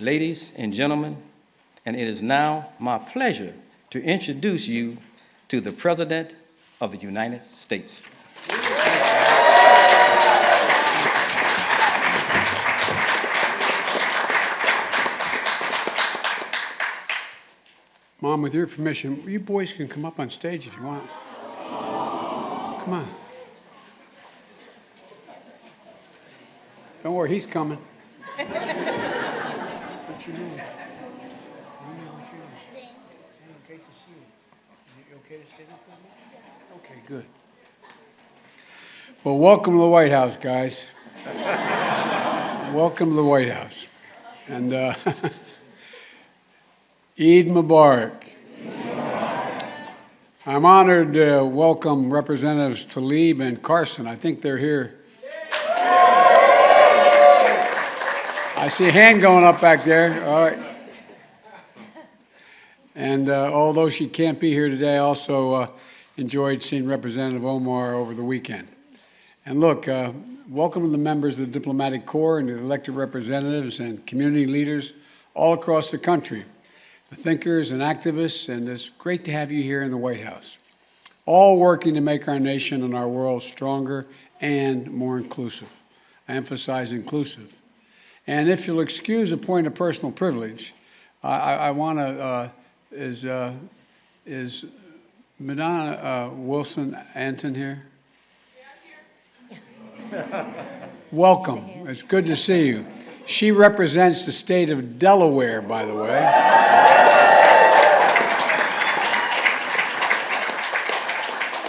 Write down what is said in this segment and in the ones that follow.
ladies and gentlemen, and it is now my pleasure to introduce you to the President of the United States. Mom, with your permission, you boys can come up on stage if you want. Come on. Don't worry, he's coming. What's your name? What's yours? Great to see you. Is it okay to stay up with me? Okay, good. Well, welcome to the White House, guys. Welcome to the White House. And Eid Mubarak. I'm honored to welcome Representatives Talib and Carson. I think they're here. I see a hand going up back there. All right. And although she can't be here today, I also enjoyed seeing Representative Omar over the weekend. And look, welcome to the members of the Diplomatic Corps and the elected representatives and community leaders all across the country, the thinkers and activists, and it's great to have you here in the White House, all working to make our nation and our world stronger and more inclusive. I emphasize inclusive. And if you'll excuse a point of personal privilege, I want to, is Madonna Wilson Anton here? Welcome. It's good to see you. She represents the state of Delaware, by the way.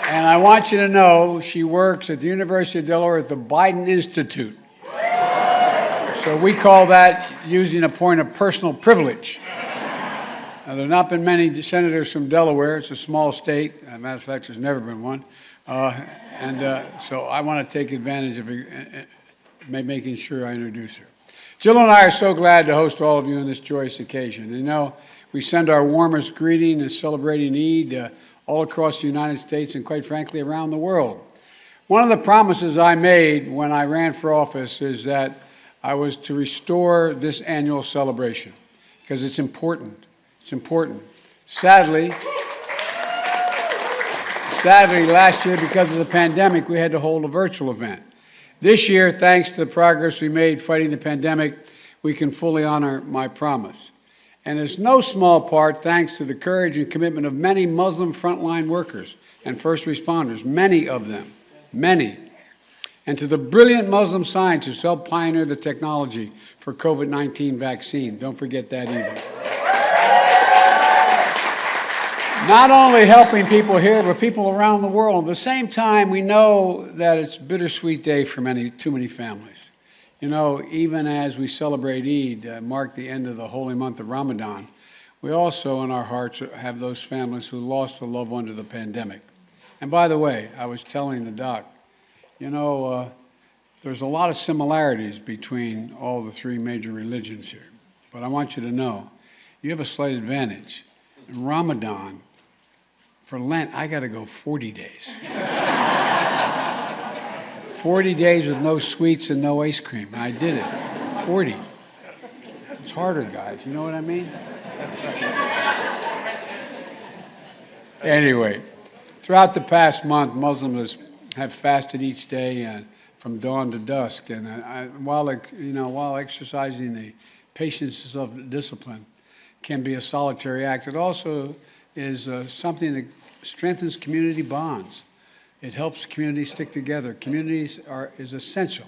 And I want you to know she works at the University of Delaware at the Biden Institute. So we call that using a point of personal privilege. Now, there have not been many senators from Delaware. It's a small state. As a matter of fact, there's never been one. So I want to take advantage of making sure I introduce her. Jill and I are so glad to host all of you on this joyous occasion. You know, we send our warmest greeting and celebrating Eid all across the United States and, quite frankly, around the world. One of the promises I made when I ran for office is that I was to restore this annual celebration because it's important. It's important. Sadly, last year, because of the pandemic, we had to hold a virtual event. This year, thanks to the progress we made fighting the pandemic, we can fully honor my promise. And it's no small part thanks to the courage and commitment of many Muslim frontline workers and first responders, many of them, many. And to the brilliant Muslim scientists who helped pioneer the technology for COVID-19 vaccine. Don't forget that either. Not only helping people here, but people around the world. At the same time, we know that it's a bittersweet day for too many families. You know, even as we celebrate Eid, mark the end of the holy month of Ramadan, we also in our hearts have those families who lost a loved one to the pandemic. And by the way, I was telling the doc, you know, there's a lot of similarities between all the three major religions here. But I want you to know, you have a slight advantage. In Ramadan, for Lent, I got to go 40 days. 40 days with no sweets and no ice cream. I did it. 40. It's harder, guys. You know what I mean? Anyway, throughout the past month, Muslims have fasted each day from dawn to dusk. And while exercising the patience and self-discipline can be a solitary act, it also is something that strengthens community bonds. It helps communities stick together. Communities is essential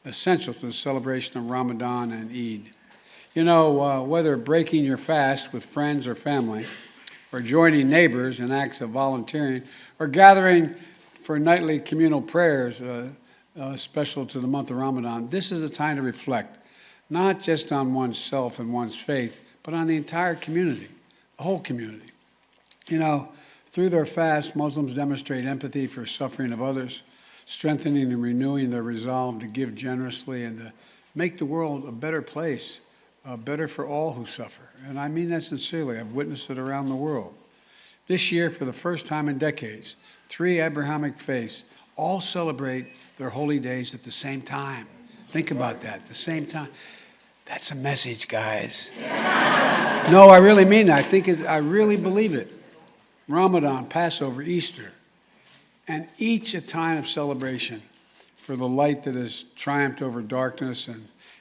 to the celebration of Ramadan and Eid. You know, whether breaking your fast with friends or family, or joining neighbors in acts of volunteering, or gathering for nightly communal prayers special to the month of Ramadan, this is a time to reflect, not just on oneself and one's faith, but on the entire community, the whole community. You know, through their fast, Muslims demonstrate empathy for suffering of others, strengthening and renewing their resolve to give generously and to make the world a better place, better for all who suffer. And I mean that sincerely. I've witnessed it around the world. This year, for the first time in decades, 3 Abrahamic faiths all celebrate their holy days at the same time. Think about that, at the same time. That's a message, guys. No, I really mean that. I really believe it. Ramadan, Passover, Easter, and each a time of celebration for the light that has triumphed over darkness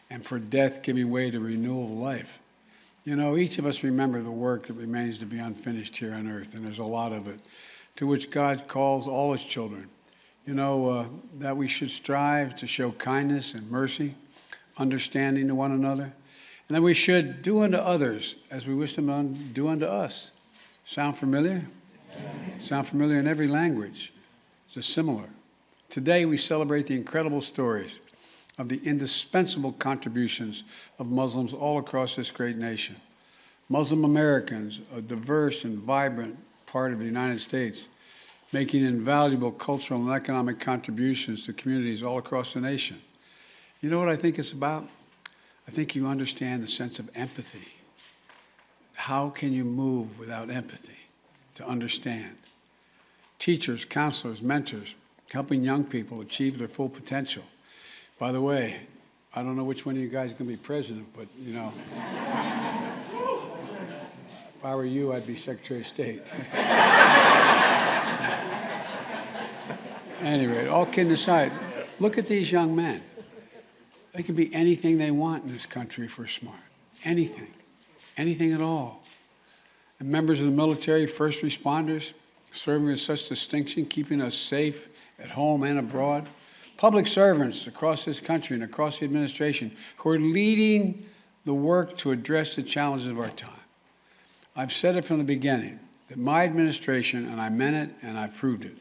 and for death giving way to renewal of life. You know, each of us remember the work that remains to be unfinished here on earth, and there's a lot of it, to which God calls all his children. You know, that we should strive to show kindness and mercy, understanding to one another, and that we should do unto others as we wish them to do unto us. Sound familiar? Yes. Sound familiar in every language. It's similar. Today we celebrate the incredible stories of the indispensable contributions of Muslims all across this great nation. Muslim Americans, a diverse and vibrant part of the United States, making invaluable cultural and economic contributions to communities all across the nation. You know what I think it's about? I think you understand the sense of empathy. How can you move without empathy to understand? Teachers, counselors, mentors, helping young people achieve their full potential. By the way, I don't know which one of you guys is going to be president, but, you know, if I were you, I'd be Secretary of State. Anyway, all kidding aside, look at these young men. They can be anything they want in this country if we're smart. Anything. Anything at all. And members of the military, first responders, serving with such distinction, keeping us safe at home and abroad. Public servants across this country and across the administration who are leading the work to address the challenges of our time. I've said it from the beginning that my administration, and I meant it and I proved it,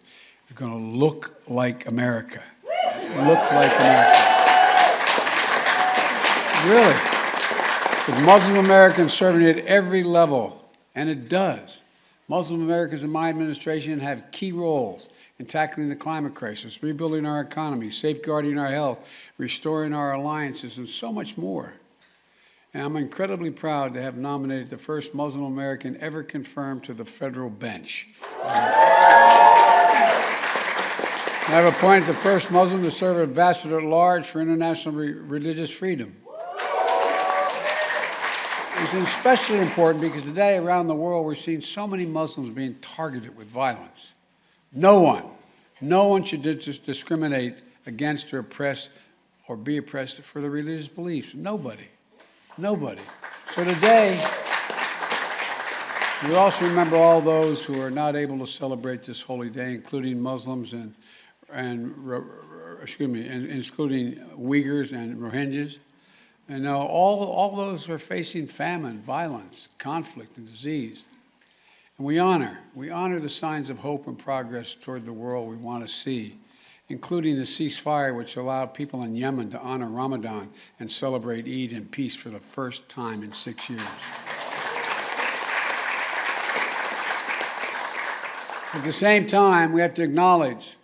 is going to look like America. Look like America. Really. With Muslim Americans serving at every level, and it does. Muslim Americans in my administration have key roles in tackling the climate crisis, rebuilding our economy, safeguarding our health, restoring our alliances, and so much more. And I'm incredibly proud to have nominated the first Muslim American ever confirmed to the federal bench. I have appointed the first Muslim to serve as ambassador at large for international religious freedom. It's especially important because today around the world we're seeing so many Muslims being targeted with violence. No one should discriminate against or oppress or be oppressed for their religious beliefs. Nobody. So today, we also remember all those who are not able to celebrate this holy day, including Muslims and including Uyghurs and Rohingyas. And all those who are facing famine, violence, conflict, and disease. And we honor the signs of hope and progress toward the world we want to see, including the ceasefire which allowed people in Yemen to honor Ramadan and celebrate Eid in peace for the first time in 6 years. At the same time, we have to acknowledge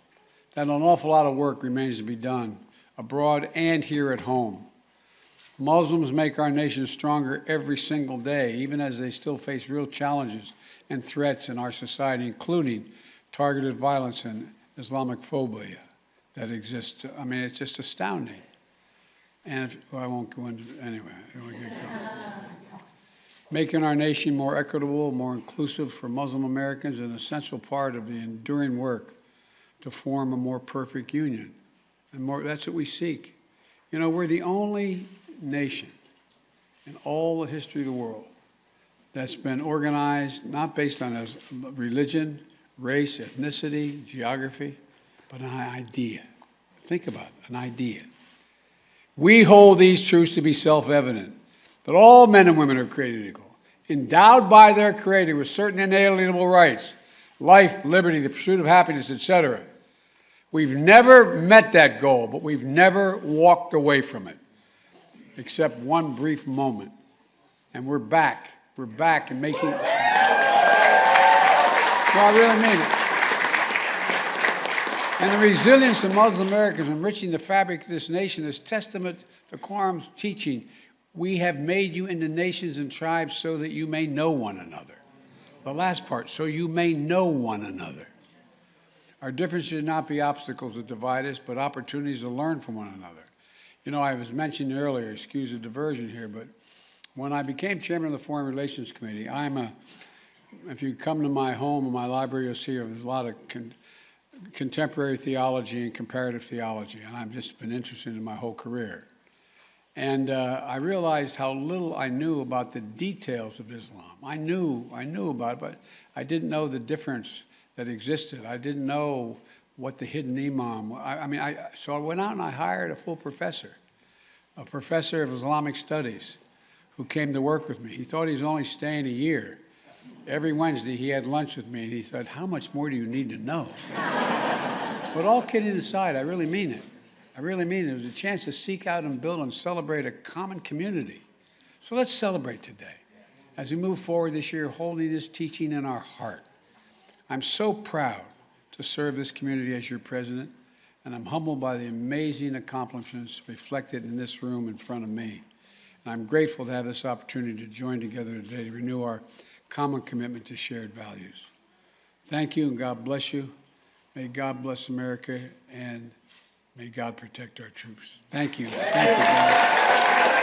that an awful lot of work remains to be done abroad and here at home. Muslims make our nation stronger every single day, even as they still face real challenges and threats in our society, including targeted violence and Islamic phobia that exists. I mean, it's just astounding. And I won't go into it anyway. I won't get going. Making our nation more equitable, more inclusive for Muslim Americans is an essential part of the enduring work to form a more perfect union. And that's what we seek. You know, we're the only nation in all the history of the world that's been organized not based on religion, race, ethnicity, geography, but an idea. Think about it, an idea. We hold these truths to be self-evident, that all men and women are created equal, endowed by their Creator with certain inalienable rights, life, liberty, the pursuit of happiness, etc. We've never met that goal, but we've never walked away from it, except one brief moment. And we're back. We're back and making... Well, I really mean it. And the resilience of Muslim Americans enriching the fabric of this nation is testament to Quran's teaching. We have made you into nations and tribes so that you may know one another. The last part, so you may know one another. Our differences should not be obstacles that divide us, but opportunities to learn from one another. You know, I was mentioned earlier, excuse the diversion here, but when I became chairman of the Foreign Relations Committee, if you come to my home or my library, you'll see there's a lot of contemporary theology and comparative theology, and I've just been interested in my whole career. And I realized how little I knew about the details of Islam. I knew about it, but I didn't know the difference that existed. I didn't know what the hidden imam. So I went out and I hired a full professor of Islamic studies, who came to work with me. He thought he was only staying a year. Every Wednesday he had lunch with me, and he said, "How much more do you need to know?" But all kidding aside, I really mean it. I really mean it. It was a chance to seek out and build and celebrate a common community. So let's celebrate today as we move forward this year, holding this teaching in our heart. I'm so proud to serve this community as your president, and I'm humbled by the amazing accomplishments reflected in this room in front of me. And I'm grateful to have this opportunity to join together today to renew our common commitment to shared values. Thank you, and God bless you. May God bless America, and may God protect our troops. Thank you. Thank you, God.